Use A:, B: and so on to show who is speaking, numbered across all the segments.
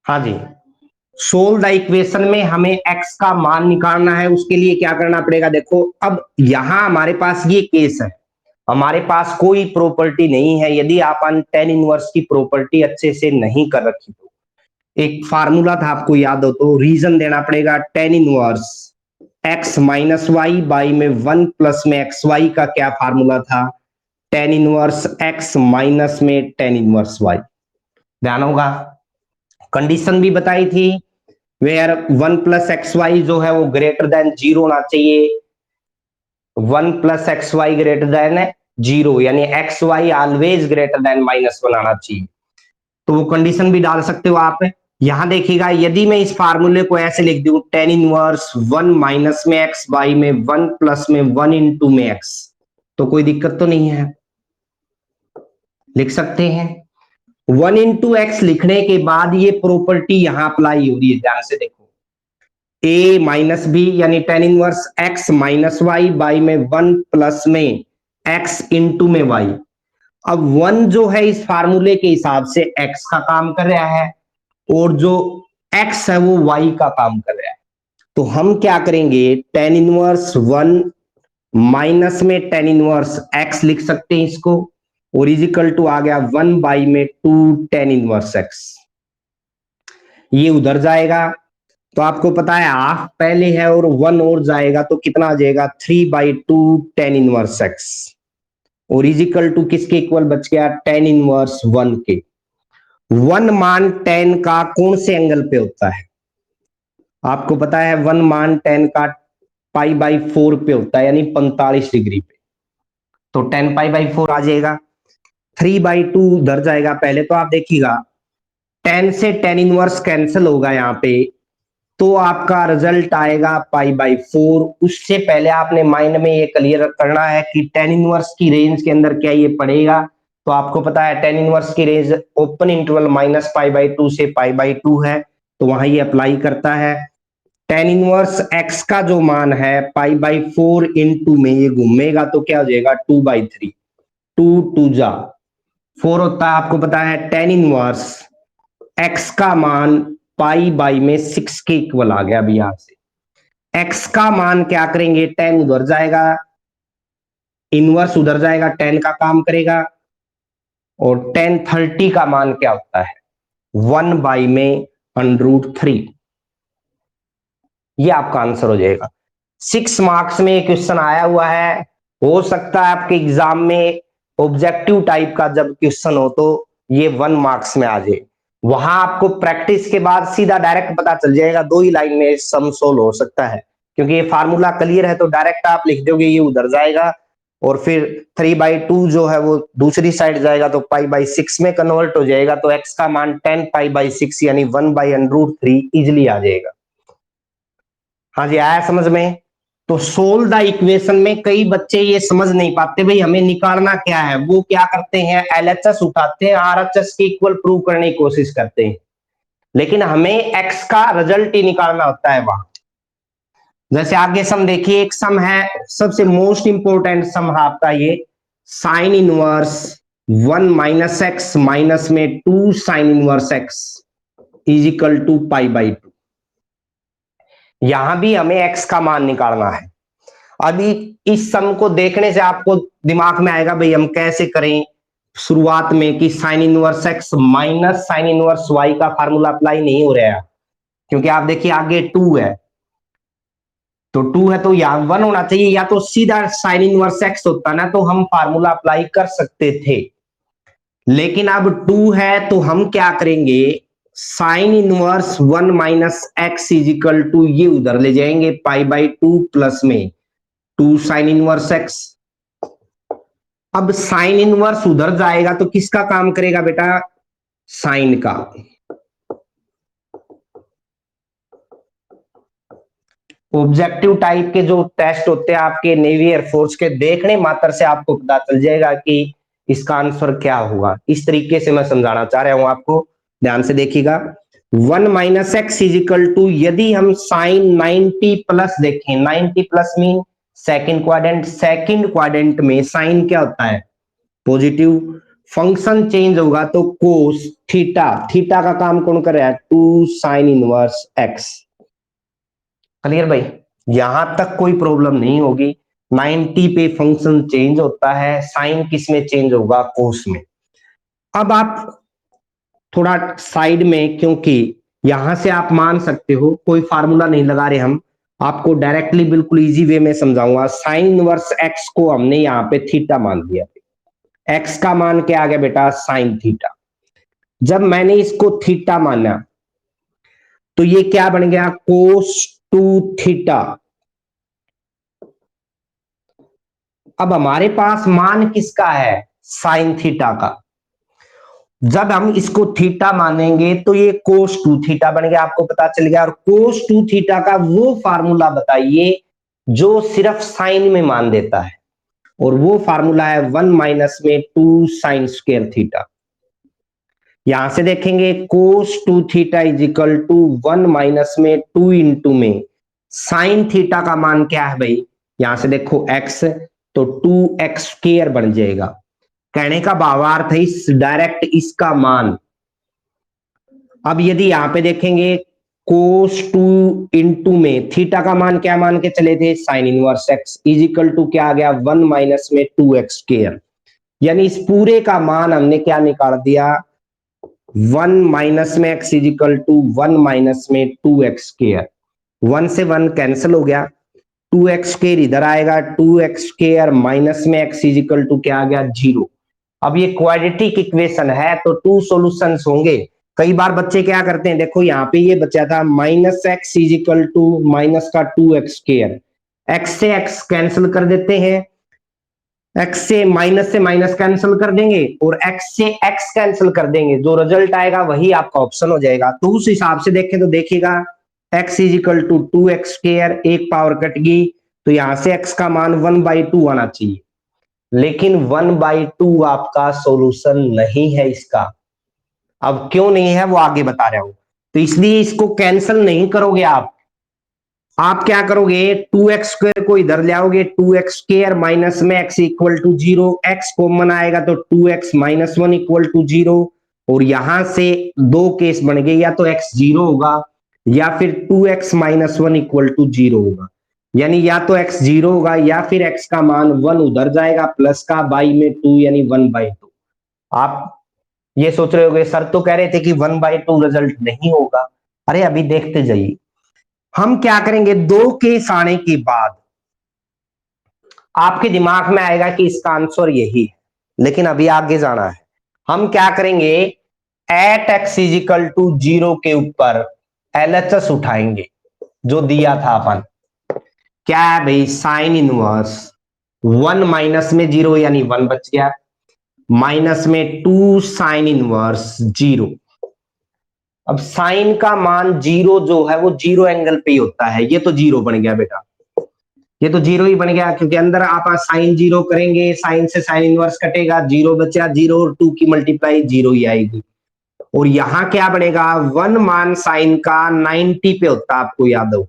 A: हाँ जी, solve the equation में हमें x का मान निकालना है। उसके लिए क्या करना पड़ेगा, देखो अब यहां हमारे पास ये केस है, हमारे पास कोई प्रॉपर्टी नहीं है। यदि आप टेन इनवर्स की प्रॉपर्टी अच्छे से नहीं कर रखी तो एक फार्मूला था, आपको याद हो तो रीजन देना पड़ेगा। Tan inverse x minus y by में 1 प्लस में एक्स वाई का क्या फार्मूला था, टेन इनवर्स x माइनस में टेन इनवर्स y। ध्यान होगा, कंडीशन भी बताई थी, वेयर 1 प्लस एक्स वाई जो है वो ग्रेटर देन 0 होना चाहिए। 1 plus x y greater than 0, यानी x y always greater than -1 आना चाहिए। तो वो कंडीशन भी डाल सकते हो आप। यहां देखिएगा, यदि मैं इस फार्मूले को ऐसे लिख दूं, टेन इनवर्स 1 माइनस में एक्स बाई में 1 प्लस में 1 इंटू में एक्स, तो कोई दिक्कत तो नहीं है, लिख सकते हैं। 1 इंटू एक्स लिखने के बाद ये प्रॉपर्टी यहां अप्लाई हो रही है, ध्यान से देखो, a माइनस बी यानी tan inverse x minus y by में 1 प्लस में x इंटू में y। अब 1 जो है इस फार्मूले के हिसाब से x का काम कर रहा है, और जो x है वो y का काम कर रहा है। तो हम क्या करेंगे, टेन इनवर्स 1 माइनस में टेन इनवर्स x लिख सकते हैं इसको, और इजिकल टू आ गया 1 बाई में 2 टेन इनवर्स x। ये उधर जाएगा, तो आपको पता है हाफ पहले है और 1 और जाएगा तो कितना आ जाएगा, 3/2 टेन इनवर्स x, और इजिकल टू किसके इक्वल बच गया, टेन इनवर्स 1 के। 1 मान 10 का कौन से एंगल पे होता है, आपको पता है 1 मान 10 का π/4 पे होता है, यानी 45 डिग्री पे। तो 10 π/4 आ जाएगा, 3/2 उधर जाएगा पहले। तो आप देखिएगा 10 से टेन इनवर्स कैंसिल होगा यहाँ पे, तो आपका रिजल्ट आएगा π/4। उससे पहले आपने माइंड में ये क्लियर करना है कि टेन इनवर्स की रेंज के अंदर क्या ये पड़ेगा। तो आपको पता है टेन इनवर्स की रेंज ओपन इंटरवल -π/2 से π/2 है, तो वहां ये अप्लाई करता है। टेन इनवर्स x का जो मान है π/4 इंटू में ये घूमेगा तो क्या हो जाएगा, 2/3, 2 2 जा 4 होता है। आपको पता है टेन इनवर्स x का मान पाई बाई में 6 के इक्वल आ गया। अभी यहां से x का मान क्या करेंगे, 10 उधर जाएगा, इनवर्स उधर जाएगा, 10 का काम करेगा, और 10 30 का मान क्या होता है, 1 बाई में √3। ये आपका आंसर हो जाएगा। 6 मार्क्स में एक क्वेश्चन आया हुआ है, हो सकता है आपके एग्जाम में ऑब्जेक्टिव टाइप का जब क्वेश्चन हो तो ये 1 मार्क्स में आ जाए। वहां आपको प्रैक्टिस के बाद सीधा डायरेक्ट पता चल जाएगा, 2 ही लाइन में सम सोल्व हो सकता है, क्योंकि ये फार्मूला क्लियर है। तो डायरेक्ट आप लिख दोगे, ये उधर जाएगा, और फिर 3/2 जो है वो दूसरी साइड जाएगा, तो π/6 में कन्वर्ट हो जाएगा। तो x का मान 10 π/6 यानी 1/√3 इजिली आ जाएगा। हाँ जी, आया समझ में। तो सोल्व द इक्वेशन में कई बच्चे ये समझ नहीं पाते, भाई हमें निकालना क्या है। वो क्या करते हैं, LHS उठाते हैं, RHS के इक्वल प्रूव करने की कोशिश करते हैं, लेकिन हमें x का रिजल्ट ही निकालना होता है वहां। जैसे आगे सम देखिए, एक सम है, सबसे मोस्ट इंपोर्टेंट सम है आपका ये, sine inverse 1 minus x minus में 2 sine inverse x is equal to π/2। यहां भी हमें x का मान निकालना है। अभी इस सम को देखने से आपको दिमाग में आएगा भाई हम कैसे करें शुरुआत में, कि sign inverse x minus sine inverse y का फार्मूला अप्लाई नहीं हो रहा है, क्योंकि आप देखिए आगे 2 है, तो 2 है तो यहां 1 होना चाहिए, या तो सीधा साइन इनवर्स x होता ना तो हम फार्मूला अप्लाई कर सकते थे। लेकिन अब 2 है तो हम क्या करेंगे, sine inverse 1 minus x is equal to ये उधर ले जाएंगे π/2 प्लस में 2 साइन इनवर्स x। अब साइन इनवर्स उधर जाएगा तो किसका काम करेगा बेटा, साइन का। ऑब्जेक्टिव टाइप के जो टेस्ट होते हैं आपके नेवी एयरफोर्स के, देखने मात्र से आपको पता चल जाएगा कि इसका आंसर क्या होगा। इस तरीके से मैं समझाना चाह रहा हूं आपको, ध्यान से देखिएगा। 1 माइनस एक्स इजिकल टू, यदि हम साइन 90 प्लस देखें, 90 plus mean second quadrant, second quadrant में साइन क्या होता है, पॉजिटिव। फंक्शन चेंज होगा तो कोस थीटा, थीटा का काम कौन कर रहा है, 2 साइन इनवर्स एक्स। क्लियर भाई, यहां तक कोई प्रॉब्लम नहीं होगी। 90 पे फंक्शन चेंज होता है, साइन किस में चेंज होगा, कोस में। अब आप थोड़ा साइड में, क्योंकि यहां से आप मान सकते हो, कोई फार्मूला नहीं लगा रहे हम, आपको डायरेक्टली बिल्कुल इजी वे में समझाऊंगा। साइन इनवर्स एक्स को हमने यहाँ पे थीटा मान दिया, एक्स का मान क्या आ गया बेटा, साइन थीटा। जब मैंने इसको थीटा माना तो ये क्या बन गया, कोस 2 थीटा। अब हमारे पास मान किसका है, साइन थीटा का। जब हम इसको थीटा मानेंगे तो ये कोस 2 थीटा बन गया, आपको पता चल गया। और कोस 2 थीटा का वो फार्मूला बताइए जो सिर्फ साइन में मान देता है, और वो फार्मूला है 1 माइनस में 2 साइन स्क्वायर थीटा। यहां से देखेंगे cos 2 theta is equal to 1 minus में 2 इंटू में साइन थीटा का मान क्या है भाई, यहां से देखो x, तो 2x स्क्वायर बन जाएगा। कहने का भावार्थ है इस डायरेक्ट इसका मान। अब यदि यहां पे देखेंगे कोस 2 इंटू में थीटा का मान क्या मान के चले थे, sine inverse x is equal to क्या आ गया, 1 माइनस में 2x स्क्वायर। यानी इस पूरे का मान हमने क्या निकाल दिया, 1 माइनस में x is equal to 1 minus में 2x स्क्वायर। 1 से 1 कैंसिल हो गया, 2x स्क्वायर इधर आएगा, 2x स्क्वायर माइनस में x इज इक्वल टू क्या आ गया, 0। अब ये क्वाड्रेटिक इक्वेशन है तो 2 सॉल्यूशंस होंगे। कई बार बच्चे क्या करते हैं, देखो यहाँ पे ये बचा था minus x is equal to minus का 2x स्क्वायर, x से x कैंसिल कर देते हैं, x से माइनस कैंसिल कर देंगे और x से x कैंसिल कर देंगे, जो रिजल्ट आएगा वही आपका ऑप्शन हो जाएगा। तो उस हिसाब से देखें तो देखिएगा x is equal to 2x square, एक पावर कट गई तो यहां से x का मान 1/2 आना चाहिए, लेकिन 1/2 आपका सॉल्यूशन नहीं है इसका। अब क्यों नहीं है वो आगे बता रहा हूं। तो इसलिए इसको कैंसिल नहीं करोगे आप क्या करोगे, 2x स्क्वायर को इधर ले आओगे, 2x स्क्वायर माइनस में x equal to 0, x common आएगा तो 2x माइनस 1 इक्वल टू 0। और यहां से दो केस बन गए, या तो x 0 होगा या फिर 2x माइनस 1 इक्वल टू 0 होगा। यानी या तो x 0 होगा या फिर x का मान 1 उधर जाएगा, प्लस का बाई में 2 यानी 1/2। आप ये सोच रहे होगे सर तो कह रहे थे कि 1/2 रिजल्ट नहीं होगा। अरे अभी देखते जाइए, हम क्या करेंगे, दो केस आने के बाद आपके दिमाग में आएगा कि इसका आंसर यही है, लेकिन अभी आगे जाना है। हम क्या करेंगे, एट एक्स इजिकल टू 0 के ऊपर LHS उठाएंगे जो दिया था अपन। क्या है भाई, साइन इनवर्स 1 माइनस में 0 यानी 1 बच गया, माइनस में 2 साइन इनवर्स 0। अब साइन का मान 0 जो है वो 0 एंगल पे ही होता है, ये तो 0 बन गया बेटा, ये तो 0 ही बन गया, क्योंकि अंदर आप साइन 0 करेंगे, साइन से साइन इनवर्स कटेगा, 0 बचा, 0 और 2 की मल्टीप्लाई 0 ही आएगी। और यहां क्या बनेगा, 1 मान साइन का 90 पे होता है, आपको याद होगा।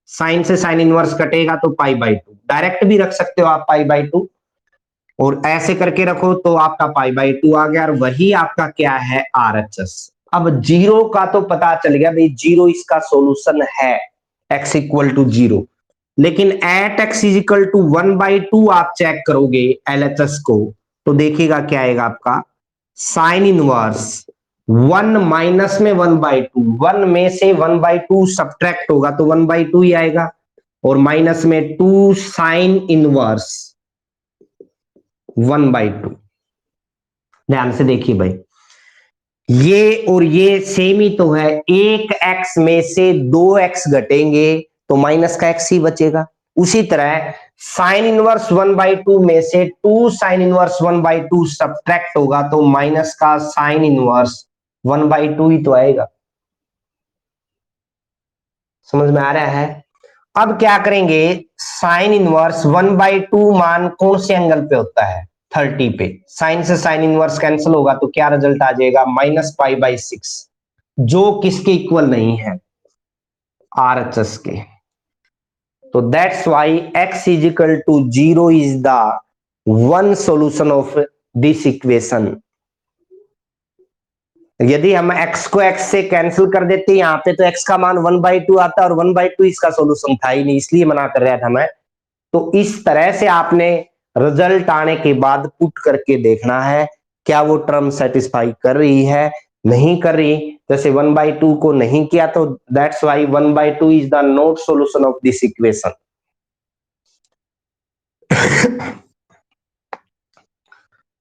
A: साइन से साइन इनवर्स कटेगा तो π/2, डायरेक्ट भी रख सकते हो आप π/2, और ऐसे करके रखो तो आपका π/2 आ गया, और वही आपका क्या है, RHS। अब 0 का तो पता चल गया भाई, 0 इसका सॉल्यूशन है, x इक्वल टू 0। लेकिन at x is equal to 1/2 आप चेक करोगे LHS को, तो देखिएगा क्या आएगा आपका, साइन इनवर्स 1 माइनस में 1/2, 1 में से 1/2 सब्ट्रैक्ट होगा तो 1/2 ही आएगा, और माइनस में 2 साइन इनवर्स 1/2। ध्यान से देखिए भाई, ये और ये सेम ही तो है, एक x में से 2x घटेंगे तो माइनस का x ही बचेगा। उसी तरह साइन इनवर्स 1/2 में से 2 साइन इनवर्स 1/2 सब्ट्रैक्ट होगा तो माइनस का साइन इनवर्स 1/2 ही तो आएगा। समझ में आ रहा है। अब क्या करेंगे, साइन इनवर्स 1/2 मान कौन से एंगल पे होता है, 30 पे। साइन से साइन इनवर्स कैंसिल होगा तो क्या रिजल्ट आ जाएगा, -π/6, जो किसके इक्वल नहीं है, RHS के। तो that's why x is equal to 0 is the one solution of this equation. यदि हम x को x से कैंसिल कर देते यहाँ पे तो x का मान 1/2 आता है और 1/2 इसका सोल्यूशन था ही नहीं, इसलिए मना कर रहा था मैं। तो इस तरह से आपने रिजल्ट आने के बाद पुट करके देखना है क्या वो टर्म सेटिस्फाई कर रही है, नहीं कर रही। जैसे 1/2 को नहीं किया तो that's Y 1/2 is the not solution of this equation.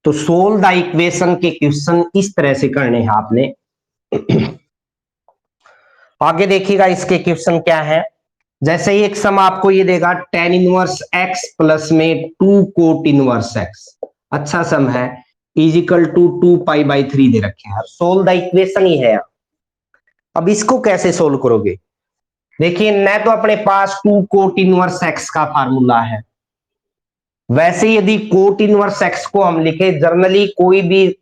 A: तो सोल्व द इक्वेशन के क्वेश्चन इस तरह से करने हैं आपने। आगे देखिएगा इसके क्वेश्चन क्या है। जैसे ही एक सम आपको ये देगा tan इनवर्स x प्लस में 2 कोट इनवर्स x, अच्छा सम है, इजिकल टू 2π/3 दे रखे हैं। सोल्व द इक्वेशन ही है। अब इसको कैसे सोल्व करोगे? देखिए न तो अपने पास 2 कोट इनवर्स x का फार्मूला है, वैसे यदि कोट इनवर्स x को हम लिखे, जर्नली कोई भी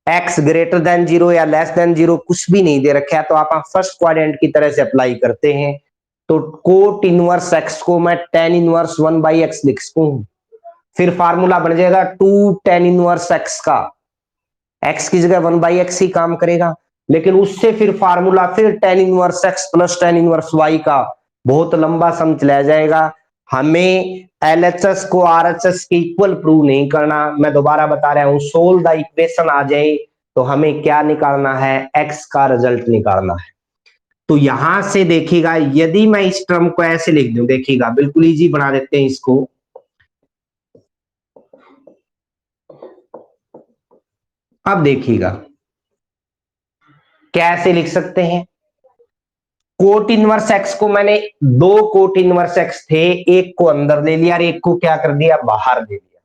A: x ग्रेटर देन 0 या लेस देन 0 कुछ भी नहीं दे रखा है तो आप फर्स्ट क्वाड्रेंट की तरह से अप्लाई करते हैं। तो कोट इनवर्स x को मैं tan इनवर्स 1/x लिख सकूं, फिर फार्मूला बन जाएगा 2 tan इनवर्स x का, x की जगह 1/x ही काम करेगा, लेकिन उससे फिर फार्मूला फिर tan inverse x plus tan inverse y का, बहुत लंबा सम चला जाएगा। हमें LHS को RHS के इक्वल प्रूव नहीं करना, मैं दोबारा बता रहा हूं, सोल्व द इक्वेशन आ जाए तो हमें क्या निकालना है, x का रिजल्ट निकालना है। तो यहां से देखिएगा यदि मैं इस टर्म को ऐसे लिख दूं, देखिएगा बिल्कुल इजी बना देते हैं इसको। अब देखिएगा कैसे लिख सकते हैं। कोट इनवर्स x को मैंने 2 कोट इनवर्स x थे, एक को अंदर ले लिया और एक को क्या कर दिया, बाहर ले लिया।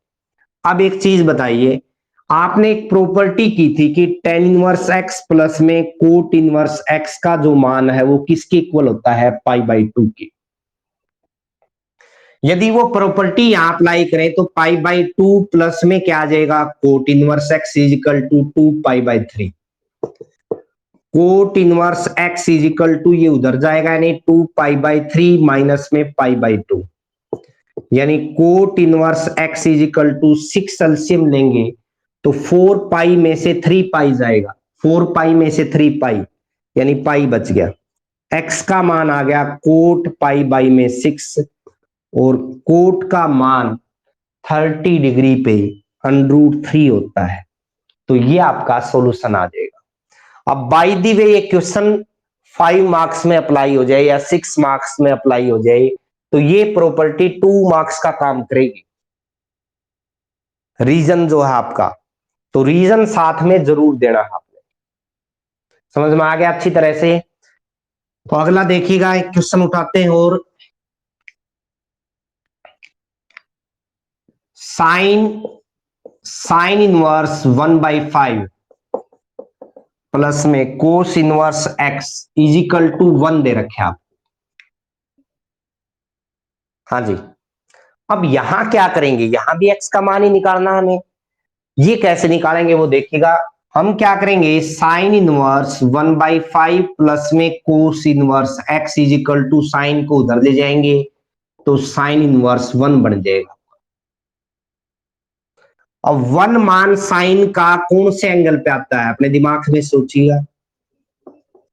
A: अब एक चीज बताइए, आपने एक प्रॉपर्टी की थी कि tan इनवर्स x प्लस में कोट इनवर्स x का जो मान है वो किसके इक्वल होता है, π/2 के। यदि वो प्रॉपर्टी यहां अप्लाई करें तो π/2 प्लस में क्या आ जाएगा, cot inverse x is equal to 2π/3। Cot inverse x is equal to ये उधर जाएगा यानी 2π/3 माइनस में π/2, यानी cot inverse x is equal to 6 LCM लेंगे तो 4π में से 3π जाएगा, 4π में से 3π यानी पाई बच गया। x का मान आ गया कोट π में 6 और कोट का मान 30 डिग्री पे √3 होता है। तो ये आपका सॉल्यूशन आ जाएगा। अब बाय द वे ये क्वेश्चन 5 मार्क्स में अप्लाई हो जाए या 6 मार्क्स में अप्लाई हो जाए तो ये प्रॉपर्टी 2 मार्क्स का काम करेगी। रीजन जो है आपका, तो रीजन साथ में जरूर देना है आपने। समझ में आ गया अच्छी तरह से? तो अगला देखिएगा एक क्वेश्चन उठाते हैं और साइन इनवर्स 1/5 प्लस में cos inverse x is equal to 1 दे रखे आप। हाँ जी, अब यहां क्या करेंगे, यहां भी x का मान ही निकालना हमें। ये कैसे निकालेंगे वो देखिएगा। हम क्या करेंगे, साइन इनवर्स 1/5 प्लस में cos inverse x is equal to, sine को उधर ले जाएंगे तो साइन इनवर्स 1 बन जाएगा। अब 1 मान साइन का कौन से एंगल पे आता है, अपने दिमाग में सोचिएगा,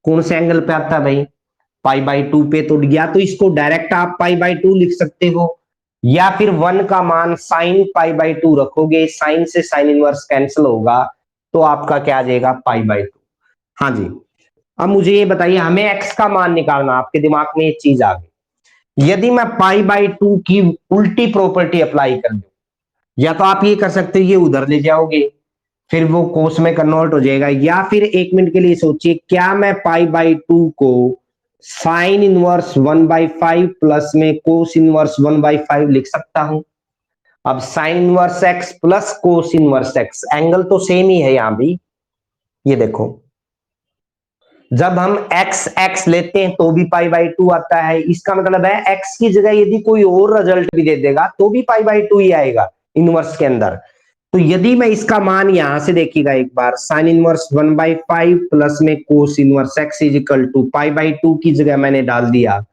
A: कौन से एंगल पे आता है भाई, π/2 पे। तो या तो इसको डायरेक्ट आप π/2 लिख सकते हो या फिर 1 का मान साइन π/2 रखोगे, साइन से साइन इनवर्स कैंसिल होगा तो आपका क्या आ जाएगा, π/2। हाँ जी, अब मुझे ये बताइए, हमें x का मान निकालना, आपके दिमाग में ये चीज आ गई। यदि मैं π/2 की उल्टी प्रॉपर्टी अप्लाई कर दूं, या तो आप ये कर सकते हो ये उधर ले जाओगे फिर वो कोस में कन्वर्ट हो जाएगा, या फिर 1 मिनट के लिए सोचिए, क्या मैं π/2 को साइन इनवर्स 1/5 प्लस में कोस इनवर्स 1/5 लिख सकता हूं। अब sine inverse x plus cos inverse x, angle तो सेम ही है यहां भी। ये देखो जब हम x लेते हैं तो भी π/2 आता है, इसका मतलब है x की जगह यदि कोई और रिजल्ट भी दे देगा तो भी π/2 ही आएगा इनवर्स के अंदर। तो यदि मैं इसका मान यहां से देखिएगा एक बार, साइन इनवर्स 1/5 प्लस में cos inverse x is equal to, π/2 की जगह मैंने डाल दिया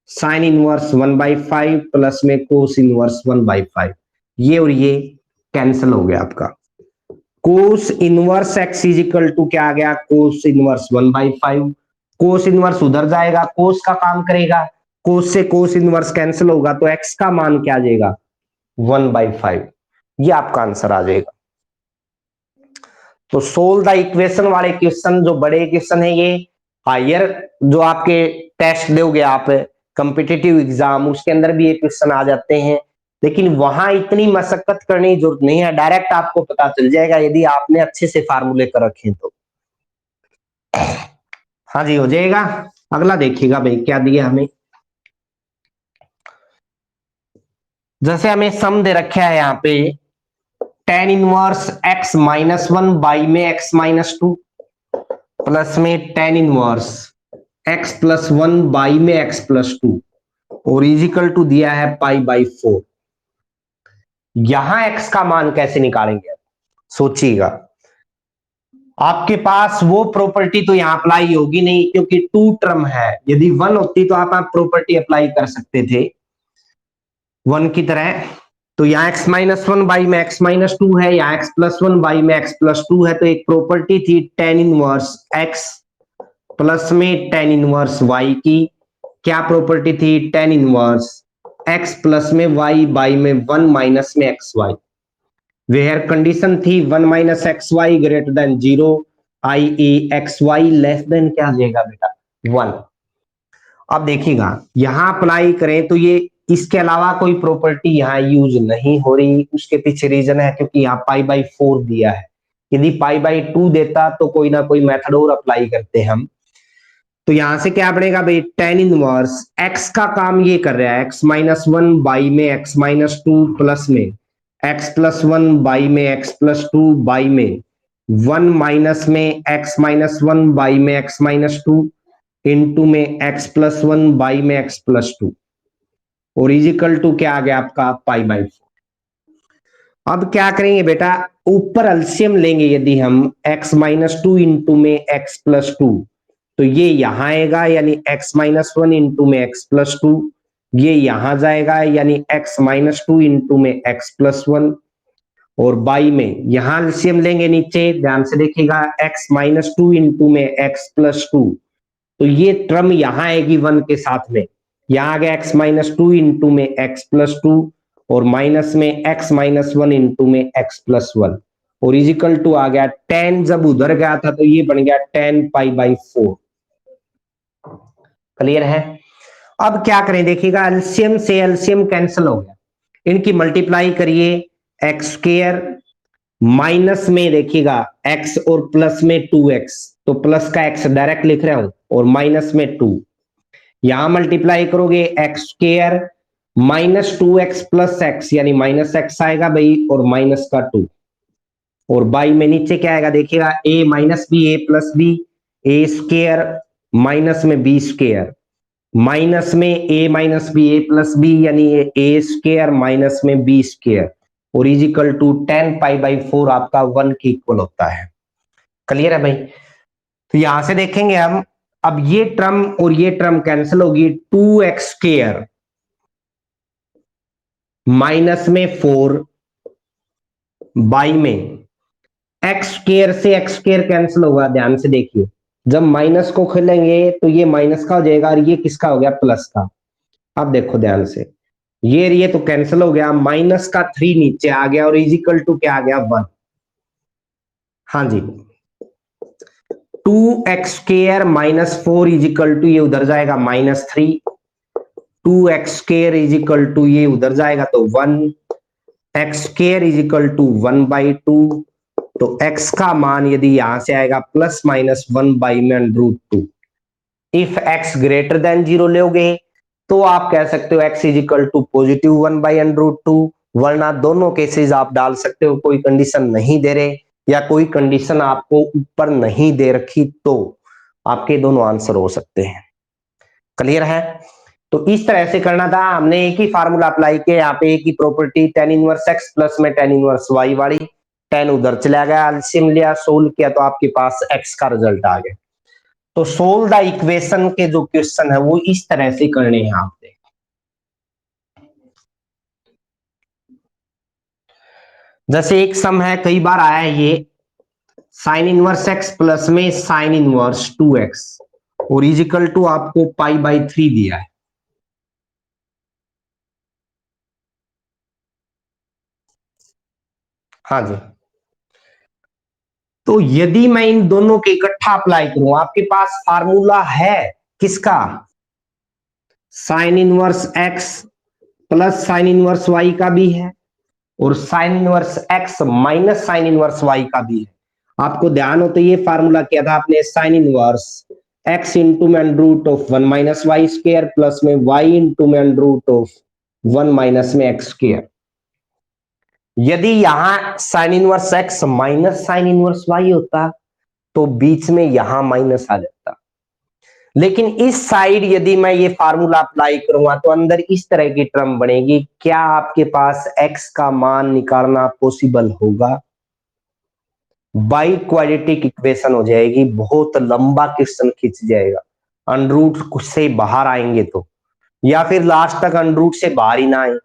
A: साइन इनवर्स 1/5 प्लस में कोस इनवर्स 1/5, ये और ये कैंसिल हो गया आपका। Cos inverse x is equal to क्या आ गया, कोस इनवर्स 1/5। कोस इनवर्स उधर जाएगा, कोस का काम करेगा, कोस से कोस इनवर्स कैंसिल होगा, तो एक्स का मान क्या आ जाएगा, 1/5। ये आपका आंसर आ जाएगा। तो सोल्व द इक्वेशन वाले क्वेश्चन जो बड़े क्वेश्चन है, ये हायर जो आपके टेस्ट दोगे आप कॉम्पिटिटिव एग्जाम, उसके अंदर भी ये क्वेश्चन आ जाते हैं, लेकिन वहां इतनी मशक्कत करने की जरूरत नहीं है, डायरेक्ट आपको पता चल जाएगा यदि आपने अच्छे से फार्मूले कर रखे तो। हाँ जी, हो जाएगा। अगला देखिएगा भाई क्या दिया हमें। जैसे हमें सम दे रखा है यहाँ पे tan इनवर्स x -1 बाई में x -2 प्लस में tan इनवर्स x +1 बाई में x +2 और इजिकल टू दिया है π/4। यहां x का मान कैसे निकालेंगे, सोचिएगा। आपके पास वो प्रॉपर्टी तो यहां अप्लाई होगी नहीं, क्योंकि टू टर्म है। यदि 1 होती तो आप प्रॉपर्टी अप्लाई कर सकते थे 1 की तरह। तो यहाँ x -1 बाई में x -2 है, यहाँ x +1 बाई में x +2 है, तो एक प्रॉपर्टी थी tan इनवर्स x प्लस में tan इनवर्स y की। क्या प्रॉपर्टी थी, tan इनवर्स x प्लस में y बाई में 1 माइनस में xy। वेयर कंडीशन थी 1 minus xy greater than 0, i.e. xy less than क्या देगा बेटा, 1। अब देखिएगा यहां अप्लाई करें तो ये इसके अलावा कोई प्रॉपर्टी यहाँ यूज नहीं हो रही। उसके पीछे रीजन है क्योंकि यहाँ π/4 दिया है। यदि π/2 देता तो कोई ना कोई मेथड और अप्लाई करते हम। तो यहां से क्या बनेगा भाई, tan इनवर्स x का काम ये कर रहा है, x -1 बाई में x -2 प्लस में x +1 बाई में x +2 बाई में 1 माइनस में x -1 बाई में x -2 इंटू में x +1 बाई में x +2 और इजिकल टू क्या आ गया आपका π/4। अब क्या करेंगे बेटा, ऊपर एलसीएम लेंगे। यदि हम x -2 इंटू में x +2 तो ये यहां आएगा, यानी x -1 इंटू में x +2, ये यहां जाएगा यानी x -2 इंटू में x +1 और बाई में यहां एलसीएम लेंगे नीचे, ध्यान से देखिएगा x -2 इंटू में x +2, तो ये टर्म यहां आएगी 1 के साथ में। यहां आ गया x -2 इंटू में x +2 और माइनस में x -1 इंटू में x +1 और इजिकल टू आ गया tan। जब उधर गया था तो ये बन गया tan π/4। क्लियर है। अब क्या करें, देखिएगा एलसीएम से एलसीएम कैंसिल हो गया, इनकी मल्टीप्लाई करिए एक्स स्क्वायर माइनस में देखिएगा x और प्लस में 2x, तो प्लस का x डायरेक्ट लिख रहा हूं और माइनस में 2, यहां मल्टीप्लाई करोगे x square -2x plus x यानी -x आएगा भाई और माइनस का 2 और बाई में नीचे क्या आएगा देखिएगा a minus b a plus b a square minus में b स्क्वायर माइनस में a minus b a plus b यानी a स्क्वायर माइनस में b स्क्वायर और इजिकल टू tan π/4 आपका 1 के इक्वल होता है। क्लियर है भाई। तो यहां से देखेंगे हम, अब ये टर्म और ये टर्म कैंसिल होगी, 2x स्क्वायर माइनस में 4 बाई में एक्स स्क्वायर से एक्स स्क्वायर कैंसिल होगा। ध्यान से देखिए, जब माइनस को खोलेंगे तो ये माइनस का हो जाएगा और ये किसका हो गया, प्लस का। अब देखो ध्यान से, ये तो कैंसिल हो गया, माइनस का 3 नीचे आ गया और इजिकल टू क्या आ गया, 1। हाँ जी, 2x स्क्वायर -4 इजिकल टू ये उधर जाएगा -3, 2x स्क्वायर इजिकल टू ये उधर जाएगा तो 1, x स्क्वायर इजिकल टू 1/2। तो x का मान यदि यहां से आएगा ±1/√2। इफ x ग्रेटर देन 0 लोगे तो आप कह सकते हो x इजिकल टू +1/√2, वरना दोनों केसेस आप डाल सकते हो। कोई कंडीशन नहीं दे रहे या कोई कंडीशन आपको ऊपर नहीं दे रखी तो आपके दोनों आंसर हो सकते हैं। क्लियर है। तो इस तरह से करना था, हमने एक ही फार्मूला अप्लाई किया, यहाँ पे एक ही property tan inverse x plus में tan इनवर्स y वाली, tan उधर चला गया, एलसीएम लिया, सोल्व किया तो आपके पास x का रिजल्ट आ गया। तो सोल्व द इक्वेशन के जो क्वेश्चन है वो इस तरह से करने हैं आपने। जैसे एक सम है, कई बार आया है ये, साइन इनवर्स एक्स प्लस में साइन इनवर्स 2x और इजिकल टू आपको π/3 दिया है। हाँ जी, तो यदि मैं इन दोनों के इकट्ठा अप्लाई करूं, आपके पास फार्मूला है किसका, sine inverse x plus sine inverse y का भी है और sine inverse x minus sine inverse y का भी है। आपको ध्यान हो तो ये फार्मूला किया था आपने, साइन इनवर्स एक्स इंटू में under root of 1 minus y square plus में वाई इंटू में अंडर रूट ऑफ 1 माइनस में एक्स स्क्वायर। यदि यहां sine inverse x minus sine inverse y होता तो बीच में यहां माइनस आ जाता, लेकिन इस साइड यदि मैं ये फार्मूला अप्लाई करूंगा तो अंदर इस तरह की टर्म बनेगी। क्या आपके पास x का मान निकालना पॉसिबल होगा? बाई क्वाड्रेटिक इक्वेशन हो जाएगी, बहुत लंबा क्वेश्चन खींच जाएगा, अंडरूट से बाहर आएंगे तो, या फिर लास्ट तक अंडरूट से बाहर ही ना आए,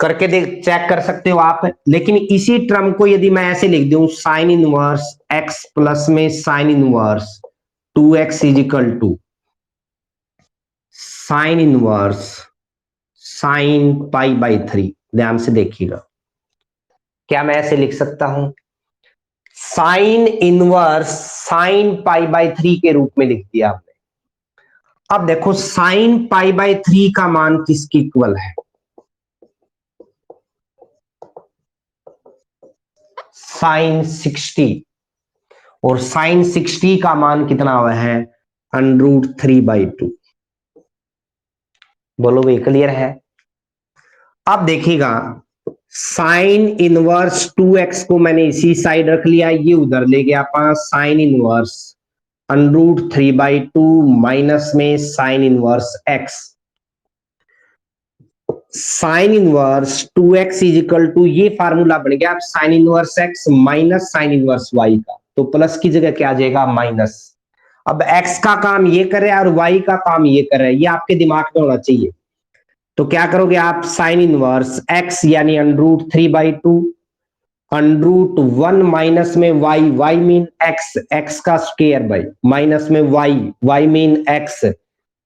A: करके देख चेक कर सकते हो आप। लेकिन इसी टर्म को यदि मैं ऐसे लिख दूं, साइन इनवर्स x प्लस में sine inverse 2x is equal to sine inverse sine π/3, ध्यान से देखिएगा, क्या मैं ऐसे लिख सकता हूं, साइन इनवर्स साइन π/3 के रूप में लिख दिया आपने। अब देखो साइन π/3 का मान किसके इक्वल है, साइन 60, और साइन 60 का मान कितना हुआ है, √3/2। बोलो भाई क्लियर है? अब देखिएगा, साइन इनवर्स 2x को मैंने इसी साइड रख लिया, ये उधर ले गया पास, साइन इनवर्स √3/2 माइनस में sine inverse x, sine inverse 2x is equal to, ये फार्मूला बन गया sine inverse x minus sine inverse y का, तो प्लस की जगह क्या आ जाएगा, माइनस। अब x का काम ये कर रहा है और y का काम ये कर रहा है, ये आपके दिमाग में होना चाहिए। तो क्या करोगे आप, साइन इनवर्स x यानी √3/2 √1 माइनस में y मीन x का स्क्वायर बाई माइनस में y मीन x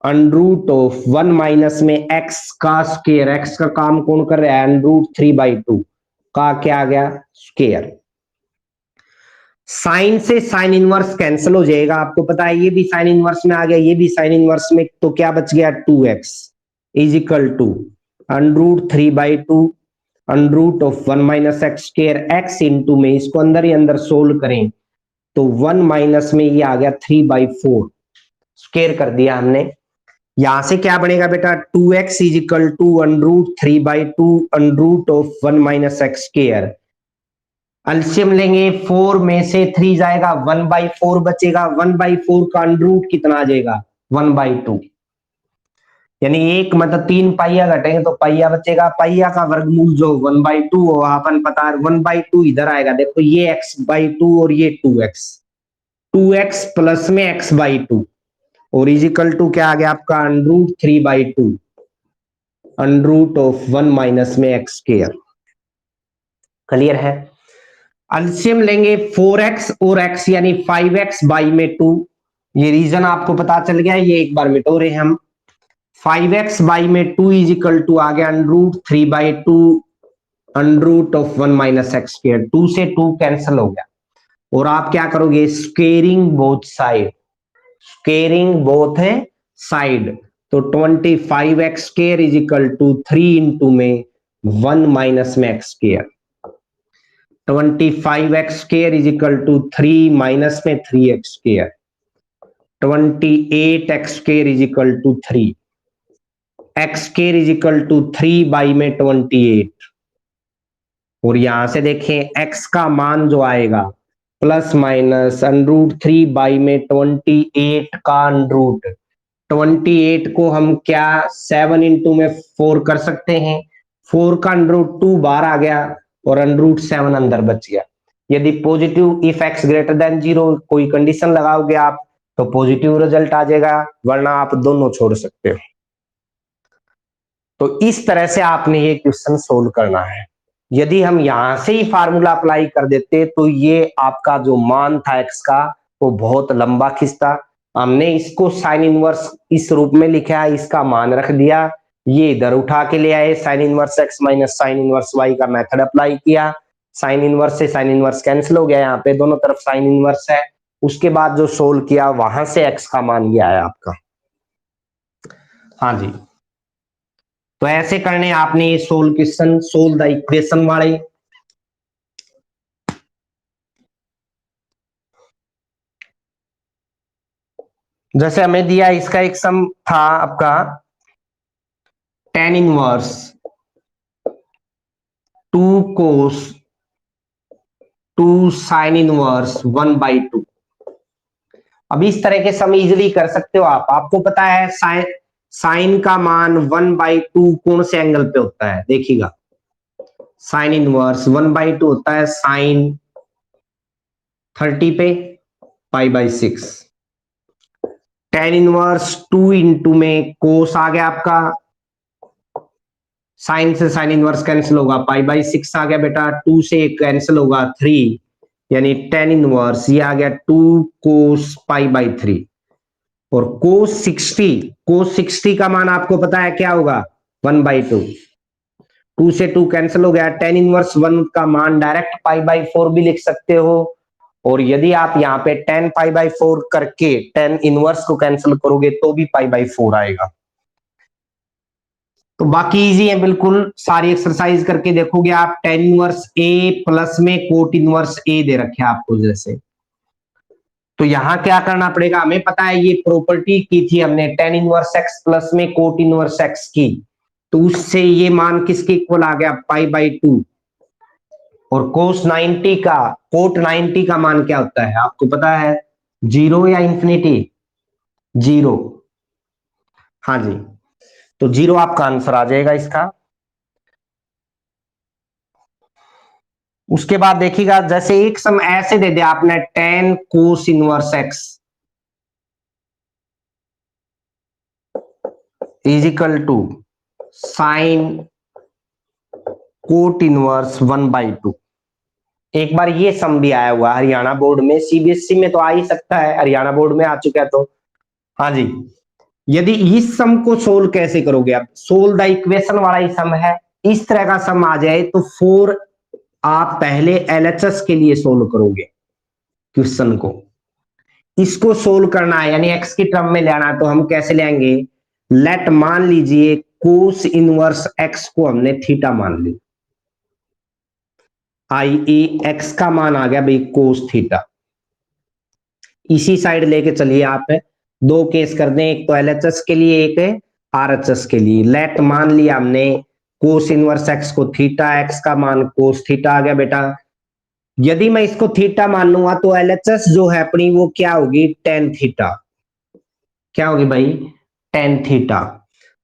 A: √1 माइनस में x का स्क्वायर, x का काम कौन कर रहा है, √3/2 का क्या आ गया, स्क्वायर। साइन से साइन इनवर्स कैंसिल हो जाएगा, आपको पता है ये भी साइन इनवर्स में आ गया, ये भी साइन इनवर्स में, तो क्या बच गया, 2x is equal to √3/2 √1 minus x square, x into में इसको अंदर ही अंदर सोल्व करें तो 1 माइनस में ये आ गया 3/4, स्क्वायर कर दिया हमने। यहां से क्या बनेगा बेटा, 2x is equal to √3/2 √1 minus x square, LCM लेंगे 4 में से 3 जाएगा, 1/4 बचेगा, 1/4 का अंडरूट कितना आ जाएगा, 1/2, यानी एक मतलब 3 पाइया घटेंगे तो पाइया बचेगा, पाइया का वर्गमूल जो 1/2 हो, अपन पता है 1/2 इधर आएगा, देखो ये x/2 और ये 2x प्लस में x/2 और इज इक्वल टू क्या आ गया आपका, √3/2 √1 माइनस में x स्क्वायर। क्लियर है? एलसीएम लेंगे 4x और x यानी 5x बाई में 2, ये रीजन आपको पता चल गया, ये एक बार मिटो रहे हम, 5x बाई में 2 इज इक्वल टू आ गया √3/2 √1 माइनस एक्स स्क्वायर, 2 से 2 कैंसिल हो गया, और आप क्या करोगे, squaring both side, squaring both है साइड, तो 25x square is equal to 3 into में 1 माइनस में x square, 25x square is equal to 3 minus में 3x square, 28x square is equal to 3, x square is equal to 3 by में 28, और यहां से देखें x का मान जो आएगा प्लस माइनस √3 बाई में 28 का अंडरूट, 28 को हम क्या 7 इंटू में 4 कर सकते हैं, 4 का √2 बाहर आ गया और √7 अंदर बच गया। यदि positive if x greater than 0 कोई कंडीशन लगाओगे आप तो पॉजिटिव रिजल्ट आ जाएगा, वरना आप दोनों छोड़ सकते हो। तो इस तरह से आपने ये क्वेश्चन सोल्व करना है। यदि हम यहां से ही फार्मूला अप्लाई कर देते तो ये आपका जो मान था एक्स का वो बहुत लंबा खिंचता। हमने इसको साइन इनवर्स इस रूप में लिखा है, इसका मान रख दिया, ये इधर उठा के ले आए, sine inverse x minus sine inverse y का मेथड अप्लाई किया, साइन इनवर्स से साइन इनवर्स कैंसिल हो गया, यहाँ पे दोनों तरफ साइन इनवर्स है। उसके बाद जो सोल्व किया वहां से एक्स का मान ये आया आपका। हाँ जी, तो ऐसे करने आपने ये solve question, solve the equation वाले। जैसे हमें दिया इसका एक सम था आपका tan inverse 2 cos 2 sin inverse 1/2। अब इस तरह के सम इजिली कर सकते हो आप। आपको पता है साइन का मान 1/2 कौन से एंगल पे होता है, देखिएगा साइन इनवर्स 1/2 होता है साइन 30 पे π/6। tan इनवर्स 2 इंटू में कोस आ गया आपका, साइन से साइन इनवर्स कैंसिल होगा, π/6 आ गया बेटा, 2 से कैंसिल होगा 3, यानी tan इनवर्स ये आ गया 2 cos π/3। और cos 60 का मान आपको पता है क्या होगा 1/2, 2 से 2 कैंसिल हो गया, tan इनवर्स 1 का मान डायरेक्ट π/4 भी लिख सकते हो। और यदि आप यहाँ पे tan π/4 करके tan इनवर्स को कैंसिल करोगे तो भी π/4 आएगा। तो बाकी इजी है बिल्कुल, सारी एक्सरसाइज करके देखोगे आप। tan इनवर्स a प्लस में कोट इनवर्स a दे रखे आपको जैसे, तो यहां क्या करना पड़ेगा, हमें पता है ये प्रॉपर्टी की थी हमने tan इनवर्स x प्लस में कोट इनवर्स x की, तो उससे ये मान किसके इक्वल आ गया π/2। और कोस 90 का कोट 90 का मान क्या होता है आपको पता है, 0 या इंफिनिटी, 0। हाँ जी, तो 0 आपका आंसर आ जाएगा इसका। उसके बाद देखिएगा जैसे एक सम ऐसे दे दिया आपने tan cos inverse x is equal to sine cot inverse 1/2। एक बार ये सम भी आया हुआ हरियाणा बोर्ड में, सीबीएसई में तो आ ही सकता है, हरियाणा बोर्ड में आ चुका है तो। हाँ जी, यदि इस सम को सोल्व कैसे करोगे आप, सोल्व द इक्वेशन वाला ही सम है, इस तरह का सम आ जाए तो 4 आप पहले एलएचएस के लिए सोल्व करोगे क्वेश्चन को। इसको सोल्व करना है यानी एक्स की टर्म में लेना है, तो हम कैसे लेंगे, लेट मान लीजिए कोस इनवर्स एक्स को हमने थीटा मान ली, आई ए एक्स का मान आ गया भाई कोस थीटा। इसी साइड लेके चलिए आप, दो केस कर दें, एक तो एलएचएस के लिए एक आरएचएस के लिए। लेट मान लिया हमने कोस इनवर्स एक्स को थीटा, एक्स का मान कोस थीटा आ गया बेटा। यदि मैं इसको थीटा मान लूंगा तो एलएचएस जो है अपनी वो क्या होगी, टेन थीटा। क्या होगी भाई, टेन थीटा।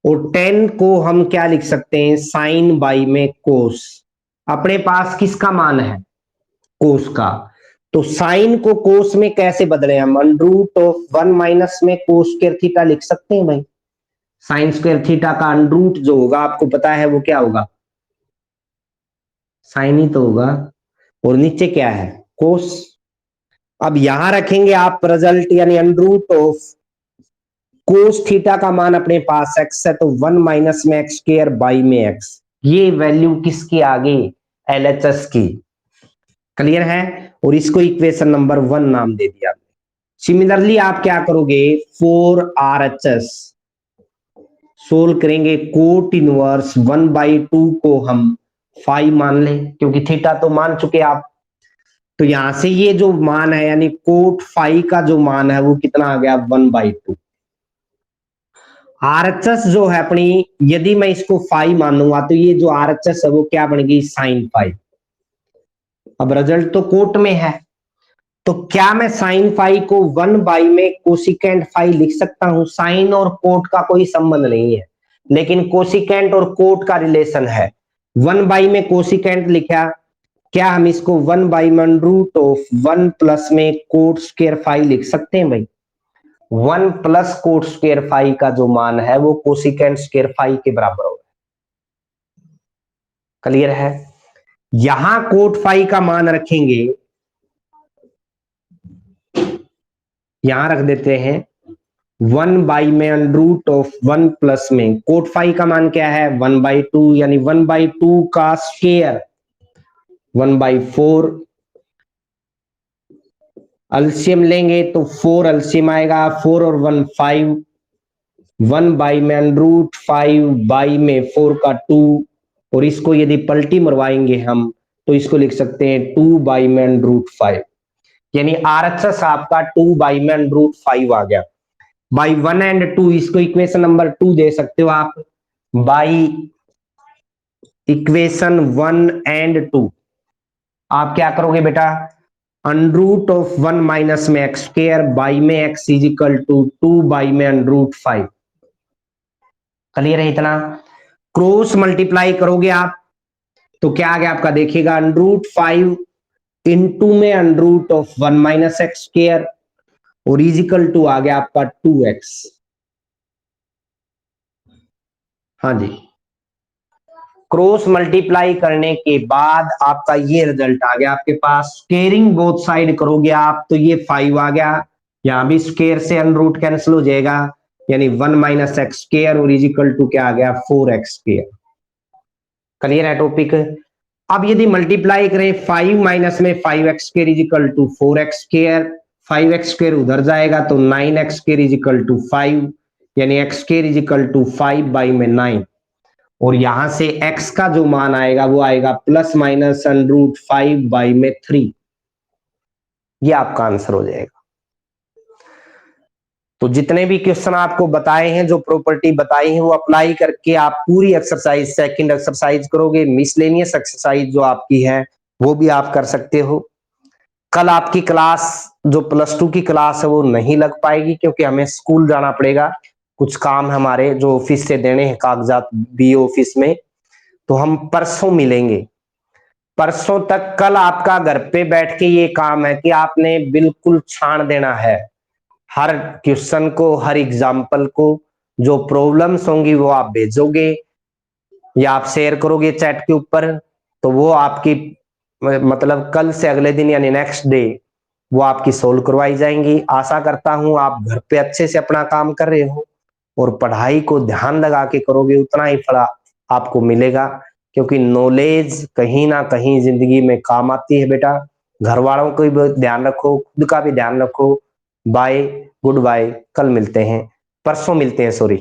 A: और टेन को हम क्या लिख सकते हैं, साइन बाई में कोस। अपने पास किसका मान है, कोस का, तो साइन को कोस में कैसे बदले हम, अंडरूट ऑफ 1 माइनस में कोस स्क्वायर थीटा लिख सकते हैं भाई। साइन स्क्वायर थीटा का अंडरूट जो होगा आपको पता है वो क्या होगा, साइन ही तो होगा, और नीचे क्या है कोस। अब यहां रखेंगे आप रिजल्ट यानी अंडरूट ऑफ कोस थीटा का मान अपने पास एक्स है, तो 1 माइनस में एक्स स्क्वायर बाई में एक्स, ये वैल्यू किसकी आ गई, एलएचएस की। क्लियर है, और इसको इक्वेशन नंबर 1 नाम दे दिया। सिमिलरली आप क्या करोगे, 4RHS सोल्व करेंगे, कोट इनवर्स 1/2 को हम 5 मान लें क्योंकि थीटा तो मान चुके आप। तो यहां से ये जो मान है यानी कोट 5 का जो मान है वो कितना आ गया 1/2। RHS जो है अपनी, यदि मैं इसको 5 मानूंगा तो ये जो RHS है वो क्या बन गई, साइन 5। अब रिजल्ट तो कोट में है, तो क्या मैं साइन फाई को 1 में कोसिकेंट फाई लिख सकता हूं। साइन और कोट का कोई संबंध नहीं है, लेकिन कोसिकेंट और कोट का रिलेशन है। 1 में कोसिकेंट लिखा, क्या हम इसको 1 में रूट ऑफ 1 प्लस में कोट स्क्वायर फाई लिख सकते हैं भाई। 1 प्लस कोट स्क्वायर फाई का जो मान है वो कोसिकेंट स्क्वायर फाई के बराबर होगा। क्लियर है, यहां कोट फाई का मान रखेंगे, यहां रख देते हैं 1 में अंडर रूट ऑफ 1 प्लस में कोट फाई का मान क्या है 1/2, यानी 1/2 का स्क्वायर 1/4। अल्सियम लेंगे तो 4 अल्सियम आएगा, 4 और 1 5, 1 में अंडर रूट 5 में 4 का 2, और इसको यदि पलटी मरवाएंगे हम तो इसको लिख सकते हैं 2 में अंडर रूट 5, यानी आरएचएस आपका 2 में अंडर रूट 5 आ गया। बाई 1 एंड 2, इसको इक्वेशन नंबर 2 दे सकते हो आप, बाई इक्वेशन 1 एंड 2 आप क्या करोगे बेटा, अंडर रूट ऑफ 1 माइनस में एक्स स्क्वायर बाई में एक्स इज इक्वल टू 2 में अंडर रूट 5। क्लियर है इतना? क्रॉस मल्टीप्लाई करोगे आप तो क्या आ गया आपका, देखिएगा अंडर रूट 5 इंटू में under root of 1 minus x square और इज इक्वल टू आ गया आपका 2x। हाँ जी, क्रॉस मल्टीप्लाई करने के बाद आपका ये रिजल्ट आ गया आपके पास। स्क्वेयरिंग बोथ साइड करोगे आप तो ये 5 आ गया, यहां भी स्क्वायर से अंडर रूट कैंसिल हो जाएगा, यानी 1 माइनस एक्स स्क्वायर और इज इक्वल टू क्या आ गया 4x स्क्वायर। क्लियर है टॉपिक? अब यदि मल्टीप्लाई करें 5 माइनस में 5x square is equal to 4x square, 5x square उधर जाएगा तो 9x square is equal to 5, यानी x square is equal to 5 में 9, और यहां से x का जो मान आएगा वो आएगा प्लस माइनस अंडर रूट 5 में 3। ये आपका आंसर हो जाएगा। तो जितने भी क्वेश्चन आपको बताए हैं, जो प्रॉपर्टी बताई है, वो अप्लाई करके आप पूरी एक्सरसाइज, सेकंड एक्सरसाइज करोगे। मिसलेनियस एक्सरसाइज जो आपकी है वो भी आप कर सकते हो। कल आपकी क्लास जो +2 की क्लास है वो नहीं लग पाएगी क्योंकि हमें स्कूल जाना पड़ेगा, कुछ काम हमारे जो ऑफिस से देने हैं कागजात बीओ ऑफिस में, तो हम परसों मिलेंगे। परसों तक कल आपका घर पे बैठ के ये काम है कि आपने बिल्कुल छान देना है हर क्वेश्चन को, हर एग्जाम्पल को। जो प्रॉब्लम्स होंगी वो आप भेजोगे या आप शेयर करोगे चैट के ऊपर, तो वो आपकी मतलब कल से अगले दिन यानी नेक्स्ट डे वो आपकी सोल्व करवाई जाएंगी। आशा करता हूं आप घर पे अच्छे से अपना काम कर रहे हो और पढ़ाई को ध्यान लगा के करोगे, उतना ही फल आपको मिलेगा, क्योंकि नॉलेज कहीं ना कहीं जिंदगी में काम आती है बेटा। घर वालों को भी ध्यान रखो, खुद का भी ध्यान रखो। बाय, गुड बाय, कल मिलते हैं, परसों मिलते हैं, सॉरी।